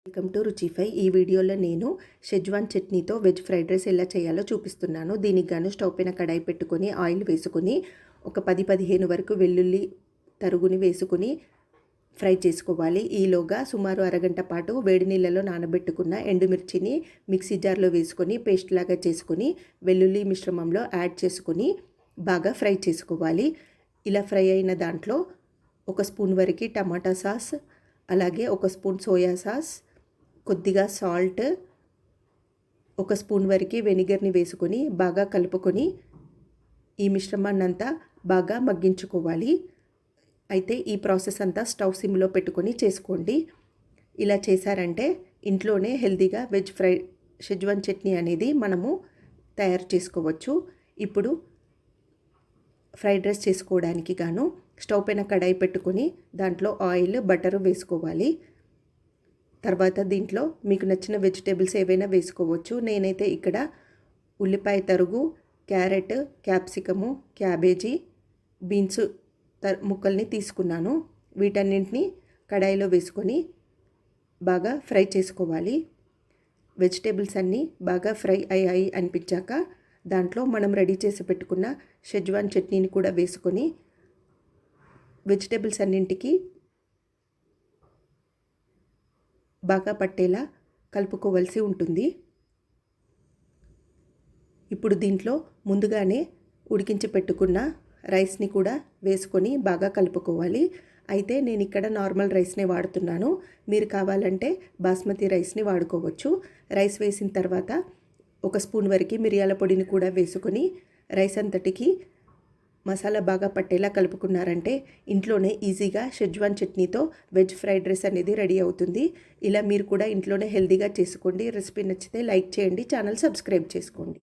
Welcome to రుచిఫై. ఈ వీడియోలో నేను షెజ్వాన్ చట్నీతో వెజ్ ఫ్రైడ్ రైస్ ఎలా చేయాలో చూపిస్తున్నాను. దీనికి గాను స్టవ్ పైన కడాయి పెట్టుకొని ఆయిల్ వేసుకొని ఒక 10-15 వరకు వెల్లుల్లి తరుగుని వేసుకొని ఫ్రై చేసుకోవాలి. ఈలోగా సుమారు అరగంట పాటు వేడి నీళ్ళలో నానబెట్టుకున్న ఎండుమిర్చిని మిక్సీ జార్లో వేసుకొని పేస్ట్ లాగా చేసుకొని వెల్లుల్లి మిశ్రమంలో యాడ్ చేసుకొని బాగా ఫ్రై చేసుకోవాలి. ఇలా ఫ్రై అయిన దాంట్లో ఒక స్పూన్ వరకు టమాటా సాస్, అలాగే ఒక స్పూన్ సోయా సాస్, కొద్దిగా సాల్ట్, ఒక స్పూన్ వరకు వెనిగర్ని వేసుకొని బాగా కలుపుకొని ఈ మిశ్రమాన్ని అంతా బాగా మగ్గించుకోవాలి. అయితే ఈ ప్రాసెస్ అంతా స్టవ్ సిమ్లో పెట్టుకొని చేసుకోండి. ఇలా చేశారంటే ఇంట్లోనే హెల్తీగా వెజ్ షెజ్వాన్ చట్నీ అనేది మనము తయారు చేసుకోవచ్చు. ఇప్పుడు ఫ్రైడ్ రైస్ చేసుకోవడానికి గాను స్టవ్ పైన కడాయి పెట్టుకొని దాంట్లో ఆయిల్, బటర్ వేసుకోవాలి. తర్వాత దీంట్లో మీకు నచ్చిన వెజిటేబుల్స్ ఏవైనా వేసుకోవచ్చు. నేనైతే ఇక్కడ ఉల్లిపాయ తరుగు, క్యారెట్, క్యాప్సికము, క్యాబేజీ, బీన్స్ ముక్కల్ని తీసుకున్నాను. వీటన్నింటినీ కడాయిలో వేసుకొని బాగా ఫ్రై చేసుకోవాలి. వెజిటేబుల్స్ అన్నీ బాగా ఫ్రై అయ్యాయి అనిపించాక దాంట్లో మనం రెడీ చేసి పెట్టుకున్న షెజ్వాన్ చట్నీని కూడా వేసుకొని వెజిటేబుల్స్ అన్నింటికి బాగా పట్టేలా కలుపుకోవాల్సి ఉంటుంది. ఇప్పుడు దీంట్లో ముందుగానే ఉడికించి పెట్టుకున్న రైస్ని కూడా వేసుకొని బాగా కలుపుకోవాలి. అయితే నేను ఇక్కడ నార్మల్ రైస్నే వాడుతున్నాను. మీరు కావాలంటే బాస్మతి రైస్ని వాడుకోవచ్చు. రైస్ వేసిన తర్వాత ఒక స్పూన్ వరకు మిరియాల పొడిని కూడా వేసుకొని రైస్ అంతటికి మసాలా బాగా పట్టేలా కలుపుకున్నారంటే ఇంట్లోనే ఈజీగా షెజ్వాన్ చట్నీతో వెజ్ ఫ్రైడ్ రైస్ అనేది రెడీ అవుతుంది. ఇలా మీరు కూడా ఇంట్లోనే హెల్తీగా చేసుకోండి. రెసిపీ నచ్చితే లైక్ చేయండి, ఛానల్ సబ్స్క్రైబ్ చేసుకోండి.